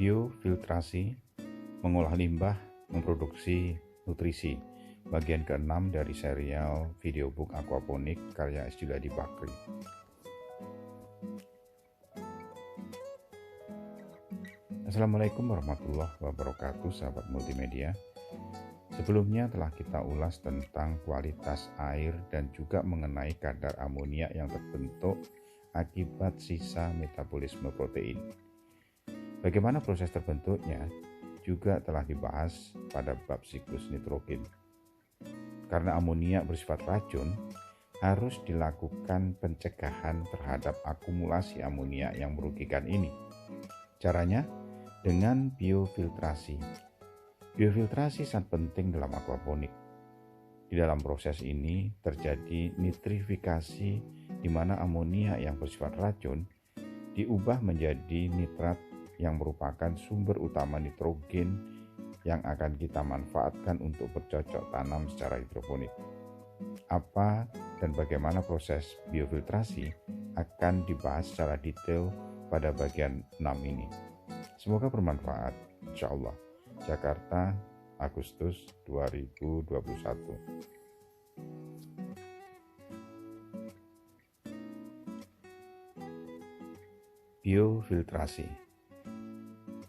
Biofiltrasi, mengolah limbah, memproduksi nutrisi. Bagian ke-6 dari serial videobook aquaponik karya S. Juliadi Bakri. Assalamualaikum warahmatullahi wabarakatuh, sahabat multimedia. Sebelumnya telah kita ulas tentang kualitas air dan juga mengenai kadar amonia yang terbentuk akibat sisa metabolisme protein. Bagaimana proses terbentuknya juga telah dibahas pada bab siklus nitrogen. Karena amonia bersifat racun, harus dilakukan pencegahan terhadap akumulasi amonia yang merugikan ini. Caranya dengan biofiltrasi. Biofiltrasi sangat penting dalam aquaponik. Di dalam proses ini terjadi nitrifikasi di mana amonia yang bersifat racun diubah menjadi nitrat yang merupakan sumber utama nitrogen yang akan kita manfaatkan untuk bercocok tanam secara hidroponik. Apa dan bagaimana proses biofiltrasi akan dibahas secara detail pada bagian 6 ini. Semoga bermanfaat, insya Allah. Jakarta, Agustus 2021. Biofiltrasi.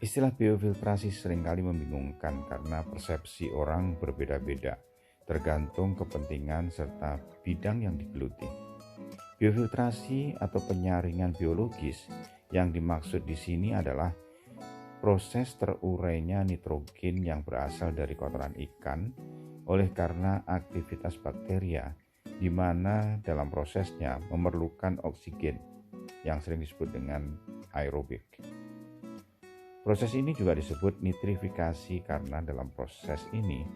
Istilah biofiltrasi seringkali membingungkan karena persepsi orang berbeda-beda, tergantung kepentingan serta bidang yang digeluti. Biofiltrasi atau penyaringan biologis yang dimaksud di sini adalah proses terurainya nitrogen yang berasal dari kotoran ikan oleh karena aktivitas bakteria di mana dalam prosesnya memerlukan oksigen yang sering disebut dengan aerobik. Proses ini juga disebut nitrifikasi karena dalam proses ini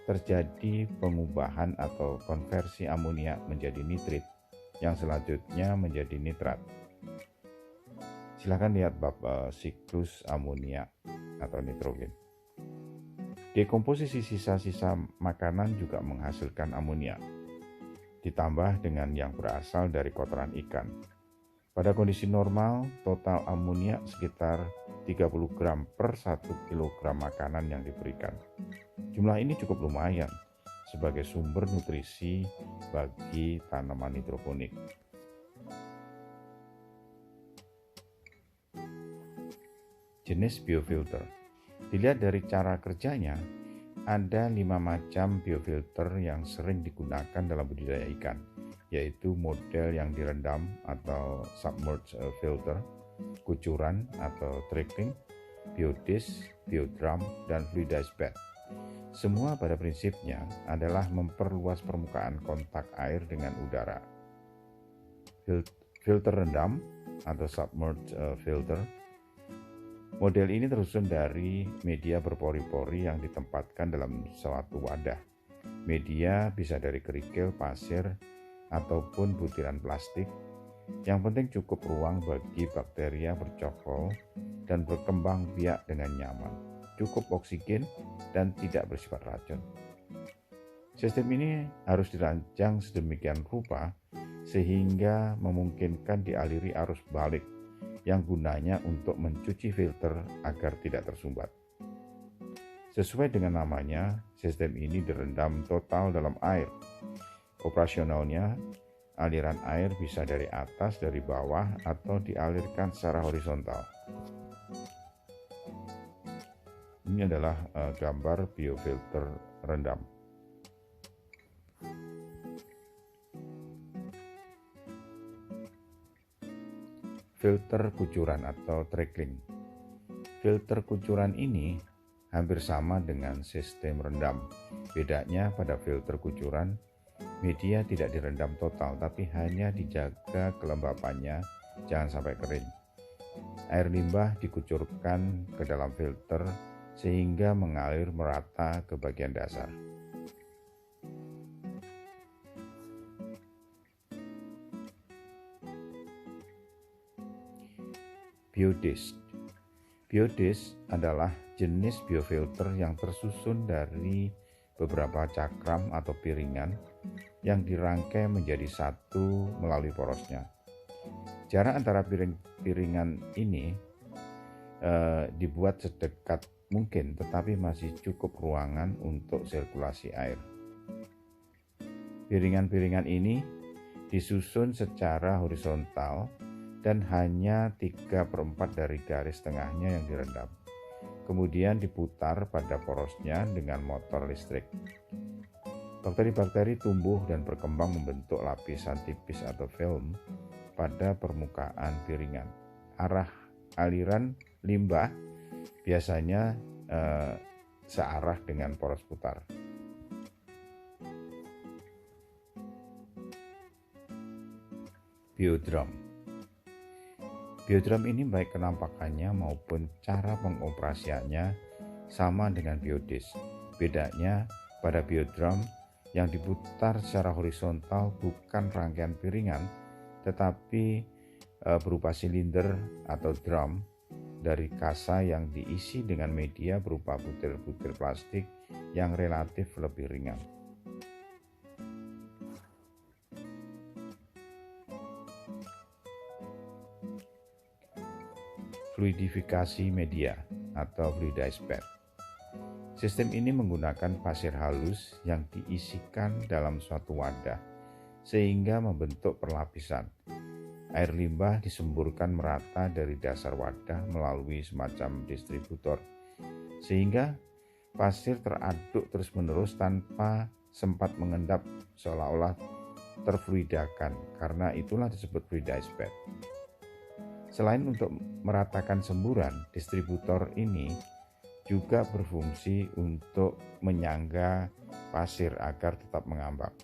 terjadi pengubahan atau konversi amonia menjadi nitrit yang selanjutnya menjadi nitrat. Silahkan lihat bab siklus amonia atau nitrogen. Dekomposisi sisa-sisa makanan juga menghasilkan amonia, ditambah dengan yang berasal dari kotoran ikan. Pada kondisi normal, total amonia sekitar 30 gram per 1 kg makanan yang diberikan. Jumlah ini cukup lumayan sebagai sumber nutrisi bagi tanaman hidroponik. Jenis biofilter. Dilihat dari cara kerjanya, ada 5 macam biofilter yang sering digunakan dalam budidaya ikan, yaitu model yang direndam atau submerged filter, kucuran atau trickling, biodish, biodrum, dan fluidized bed. Semua pada prinsipnya adalah memperluas permukaan kontak air dengan udara. Filter rendam atau submerged filter. Model ini tersusun dari media berpori-pori yang ditempatkan dalam suatu wadah. Media bisa dari kerikil, pasir, ataupun butiran plastik. Yang penting cukup ruang bagi bakteria bercokol dan berkembang biak dengan nyaman. Cukup oksigen dan tidak bersifat racun. Sistem ini harus dirancang sedemikian rupa sehingga memungkinkan dialiri arus balik yang gunanya untuk mencuci filter agar tidak tersumbat. Sesuai dengan namanya, sistem ini direndam total dalam air. Operasionalnya, aliran air bisa dari atas, dari bawah, atau dialirkan secara horizontal. Ini adalah gambar biofilter rendam. Filter kucuran atau trickling. Filter kucuran ini hampir sama dengan sistem rendam. Bedanya pada filter kucuran, media tidak direndam total tapi hanya dijaga kelembapannya jangan sampai kering. Air limbah dikucurkan ke dalam filter sehingga mengalir merata ke bagian dasar. Biodish. Biodish adalah jenis biofilter yang tersusun dari beberapa cakram atau piringan yang dirangkai menjadi satu melalui porosnya. Jarak antara piringan ini dibuat sedekat mungkin, tetapi masih cukup ruangan untuk sirkulasi air. Piringan-piringan ini disusun secara horizontal dan hanya 3/4 dari garis tengahnya yang direndam. Kemudian diputar pada porosnya dengan motor listrik. Bakteri-bakteri tumbuh dan berkembang membentuk lapisan tipis atau film pada permukaan piringan. Arah aliran limbah biasanya searah dengan poros putar. Biodrum. Biodrum ini baik penampakannya maupun cara pengoperasiannya sama dengan biodisk. Bedanya pada biodrum yang diputar secara horizontal bukan rangkaian piringan, tetapi berupa silinder atau drum dari kasa yang diisi dengan media berupa butir-butir plastik yang relatif lebih ringan. Fluidifikasi media atau fluidized bed. Sistem ini menggunakan pasir halus yang diisikan dalam suatu wadah sehingga membentuk perlapisan. Air limbah disemburkan merata dari dasar wadah melalui semacam distributor sehingga pasir teraduk terus-menerus tanpa sempat mengendap, seolah-olah terfluidakan. Karena itulah disebut fluidized bed. Selain untuk meratakan semburan, distributor ini juga berfungsi untuk menyangga pasir agar tetap mengambang.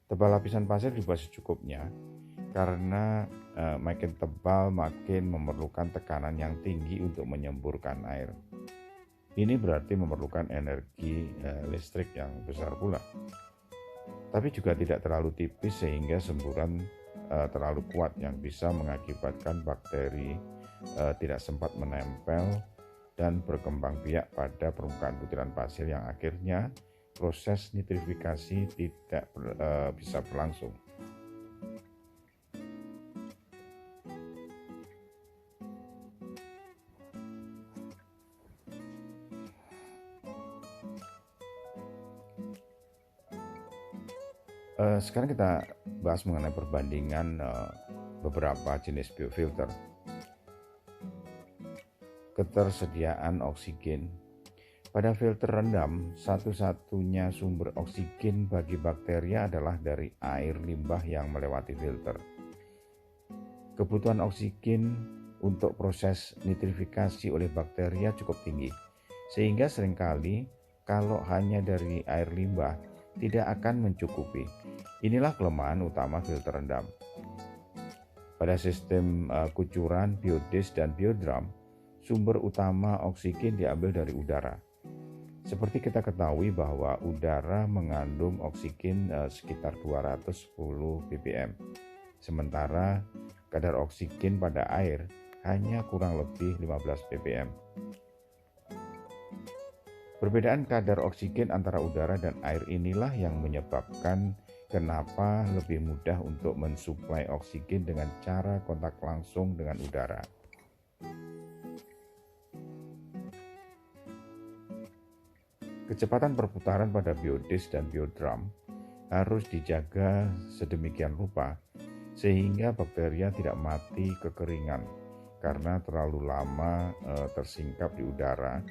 Tebal lapisan pasir dibuat secukupnya karena makin tebal makin memerlukan tekanan yang tinggi untuk menyemburkan air. Ini berarti memerlukan energi listrik yang besar pula. Tapi juga tidak terlalu tipis sehingga semburan terlalu kuat yang bisa mengakibatkan bakteri tidak sempat menempel dan berkembang biak pada permukaan butiran pasir yang akhirnya proses nitrifikasi tidak bisa berlangsung. Sekarang kita bahas mengenai perbandingan beberapa jenis biofilter. Ketersediaan oksigen. Pada filter rendam, satu-satunya sumber oksigen bagi bakteria adalah dari air limbah yang melewati filter. Kebutuhan oksigen untuk proses nitrifikasi oleh bakteria cukup tinggi, sehingga seringkali kalau hanya dari air limbah tidak akan mencukupi. Inilah kelemahan utama filter rendam. Pada sistem kucuran, biodisk, dan biodrum, sumber utama oksigen diambil dari udara. Seperti kita ketahui bahwa udara mengandung oksigen sekitar 210 ppm, sementara kadar oksigen pada air hanya kurang lebih 15 ppm. Perbedaan kadar oksigen antara udara dan air inilah yang menyebabkan kenapa lebih mudah untuk mensuplai oksigen dengan cara kontak langsung dengan udara. Kecepatan perputaran pada biodisk dan biodrum harus dijaga sedemikian rupa sehingga bakteria tidak mati kekeringan karena terlalu lama tersingkap di udara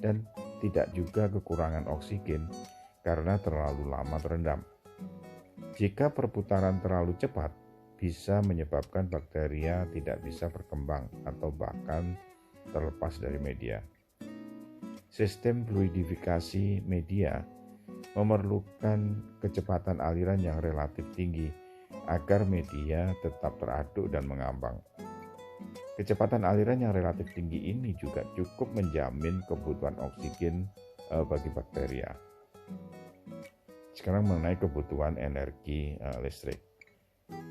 dan tidak juga kekurangan oksigen karena terlalu lama terendam. Jika perputaran terlalu cepat, bisa menyebabkan bakteria tidak bisa berkembang atau bahkan terlepas dari media. Sistem fluidifikasi media memerlukan kecepatan aliran yang relatif tinggi agar media tetap teraduk dan mengambang. Kecepatan aliran yang relatif tinggi ini juga cukup menjamin kebutuhan oksigen bagi bakteria. Sekarang mengenai kebutuhan energi listrik.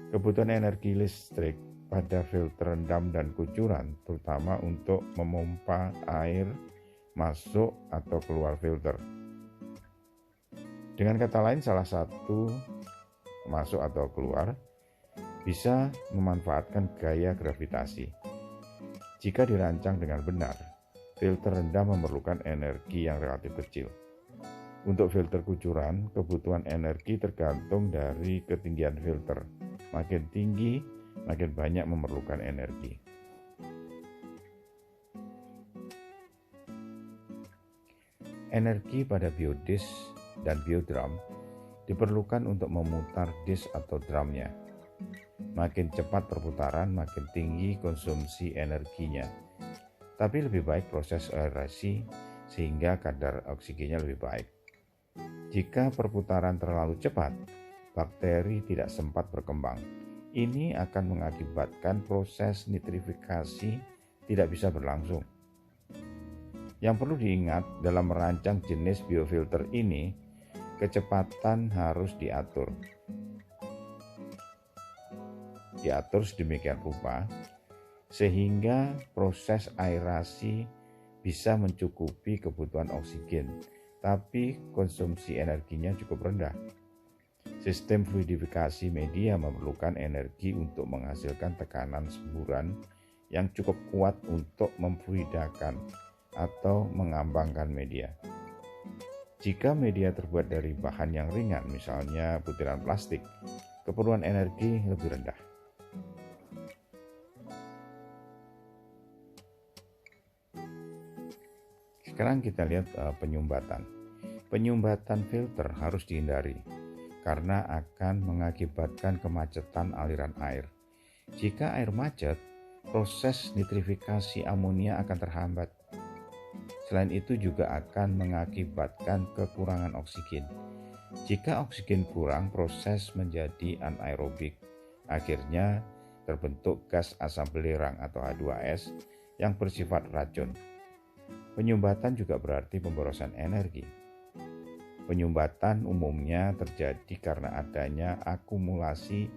Kebutuhan energi listrik pada filter rendam dan kucuran terutama untuk memompa air masuk atau keluar filter. Dengan kata lain, salah satu masuk atau keluar bisa memanfaatkan gaya gravitasi. Jika dirancang dengan benar, filter rendah memerlukan energi yang relatif kecil. Untuk filter kucuran, kebutuhan energi tergantung dari ketinggian filter. Makin tinggi, makin banyak memerlukan energi. Energi pada biodisk dan biodrum diperlukan untuk memutar disk atau drumnya. Makin cepat perputaran, makin tinggi konsumsi energinya. Tapi lebih baik proses aerasi sehingga kadar oksigennya lebih baik. Jika perputaran terlalu cepat, bakteri tidak sempat berkembang. Ini akan mengakibatkan proses nitrifikasi tidak bisa berlangsung. Yang perlu diingat dalam merancang jenis biofilter ini, kecepatan harus diatur sedemikian rupa sehingga proses aerasi bisa mencukupi kebutuhan oksigen, tapi konsumsi energinya cukup rendah. Sistem fluidifikasi media memerlukan energi untuk menghasilkan tekanan semburan yang cukup kuat untuk memfluidakan atau mengambangkan media. Jika media terbuat dari bahan yang ringan, misalnya butiran plastik, keperluan energi lebih rendah. Sekarang kita lihat penyumbatan. Penyumbatan filter harus dihindari karena akan mengakibatkan kemacetan aliran air. Jika air macet, proses nitrifikasi amonia akan terhambat. Selain itu juga akan mengakibatkan kekurangan oksigen. Jika oksigen kurang, proses menjadi anaerobik. Akhirnya terbentuk gas asam belerang atau H2S yang bersifat racun. Penyumbatan juga berarti pemborosan energi. Penyumbatan umumnya terjadi karena adanya akumulasi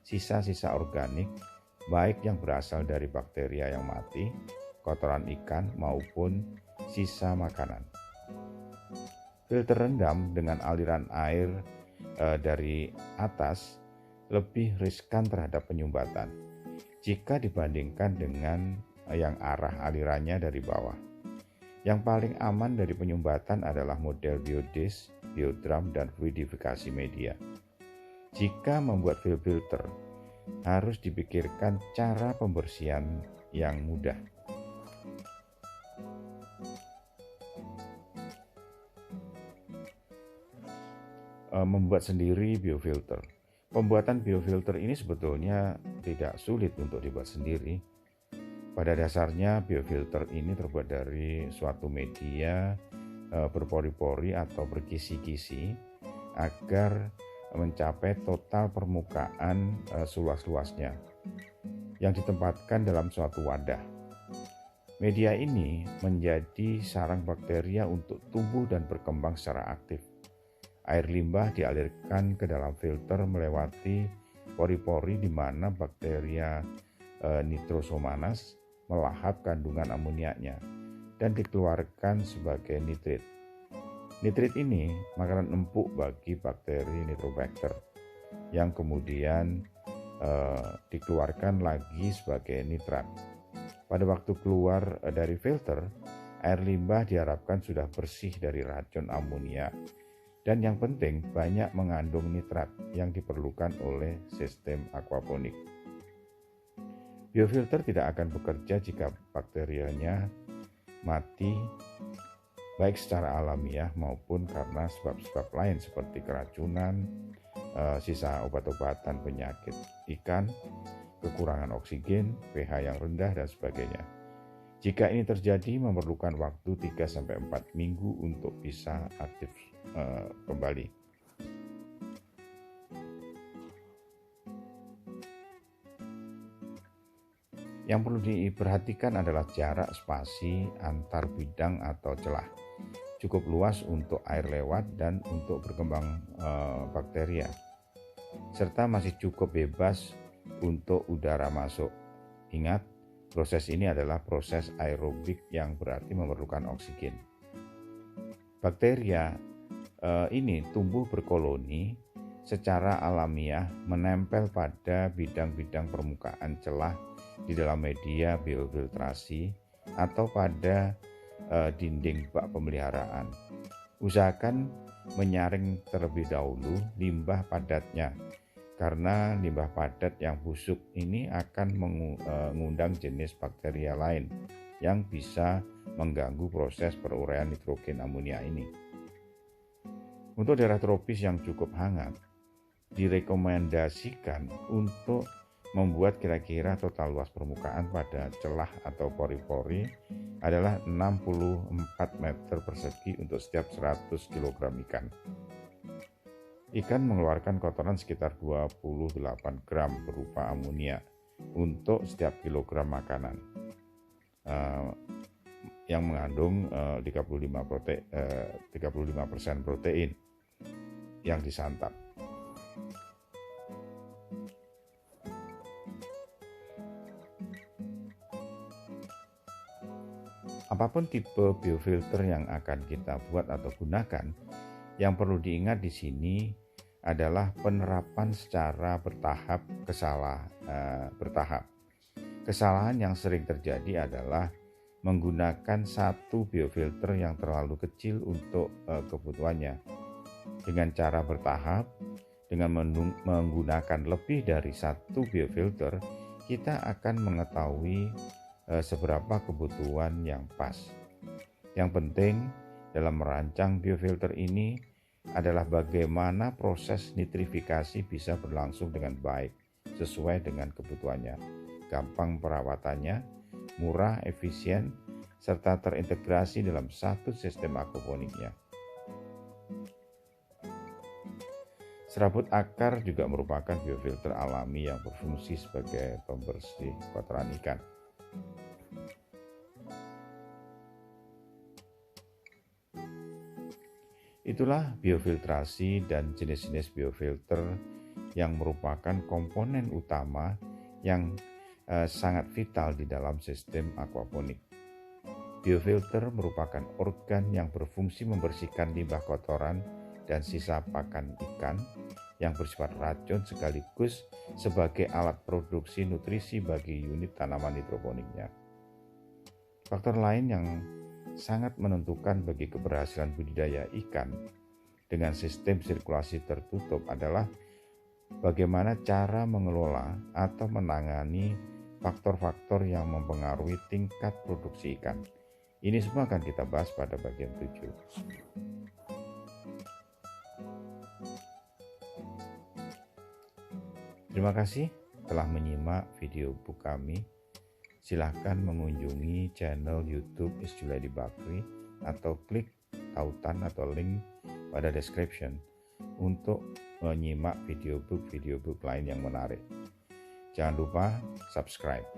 sisa-sisa organik, baik yang berasal dari bakteria yang mati, kotoran ikan, maupun sisa makanan. Filter rendam dengan aliran air dari atas lebih riskan terhadap penyumbatan jika dibandingkan dengan yang arah alirannya dari bawah. Yang paling aman dari penyumbatan adalah model biodisk, biodrum, dan fluidifikasi media. Jika membuat filter, harus dipikirkan cara pembersihan yang mudah. Membuat sendiri biofilter. Pembuatan biofilter ini sebetulnya tidak sulit untuk dibuat sendiri. Pada dasarnya biofilter ini terbuat dari suatu media berpori-pori atau berkisi-kisi agar mencapai total permukaan seluas-luasnya yang ditempatkan dalam suatu wadah. Media ini menjadi sarang bakteria untuk tumbuh dan berkembang secara aktif. Air limbah dialirkan ke dalam filter melewati pori-pori di mana bakteria Nitrosomonas melahap kandungan amoniaknya dan dikeluarkan sebagai nitrit. Nitrit ini makanan empuk bagi bakteri Nitrobacter yang kemudian dikeluarkan lagi sebagai nitrat. Pada waktu keluar dari filter, air limbah diharapkan sudah bersih dari racun amonia dan yang penting banyak mengandung nitrat yang diperlukan oleh sistem aquaponik. Biofilter tidak akan bekerja jika bakterianya mati, baik secara alamiah maupun karena sebab-sebab lain seperti keracunan, sisa obat-obatan penyakit ikan, kekurangan oksigen, pH yang rendah, dan sebagainya. Jika ini terjadi, memerlukan waktu 3-4 minggu untuk bisa aktif kembali. Yang perlu diperhatikan adalah jarak spasi antar bidang atau celah. Cukup luas untuk air lewat dan untuk berkembang bakteria. Serta masih cukup bebas untuk udara masuk. Ingat, proses ini adalah proses aerobik yang berarti memerlukan oksigen. Bakteria ini tumbuh berkoloni secara alamiah menempel pada bidang-bidang permukaan celah di dalam media biofiltrasi atau pada dinding bak pemeliharaan. Usahakan menyaring terlebih dahulu limbah padatnya, karena limbah padat yang busuk ini akan mengundang jenis bakteria lain yang bisa mengganggu proses peruraian nitrogen amonia ini. Untuk daerah tropis yang cukup hangat, direkomendasikan untuk membuat kira-kira total luas permukaan pada celah atau pori-pori adalah 64 meter persegi untuk setiap 100 kg ikan. Ikan mengeluarkan kotoran sekitar 28 gram berupa amonia untuk setiap kilogram makanan yang mengandung 35% protein yang disantap. Apapun tipe biofilter yang akan kita buat atau gunakan, yang perlu diingat di sini adalah penerapan secara bertahap. Kesalahan yang sering terjadi adalah menggunakan satu biofilter yang terlalu kecil untuk kebutuhannya. Dengan cara bertahap, dengan menggunakan lebih dari satu biofilter, kita akan mengetahui seberapa kebutuhan yang pas. Yang penting dalam merancang biofilter ini adalah bagaimana proses nitrifikasi bisa berlangsung dengan baik sesuai dengan kebutuhannya, gampang perawatannya, murah, efisien, serta terintegrasi dalam satu sistem aquaponiknya. Serabut akar juga merupakan biofilter alami yang berfungsi sebagai pembersih kotoran ikan. Itulah biofiltrasi dan jenis-jenis biofilter yang merupakan komponen utama yang sangat vital di dalam sistem aquaponik. Biofilter merupakan organ yang berfungsi membersihkan limbah kotoran dan sisa pakan ikan yang bersifat racun sekaligus sebagai alat produksi nutrisi bagi unit tanaman hidroponiknya. Faktor lain yang sangat menentukan bagi keberhasilan budidaya ikan dengan sistem sirkulasi tertutup adalah bagaimana cara mengelola atau menangani faktor-faktor yang mempengaruhi tingkat produksi ikan. Ini semua akan kita bahas pada bagian 7. Terima kasih telah menyimak video book kami. Silahkan mengunjungi channel YouTube Isjuliadi Bakri atau klik tautan atau link pada description untuk menyimak video book lain yang menarik. Jangan lupa subscribe.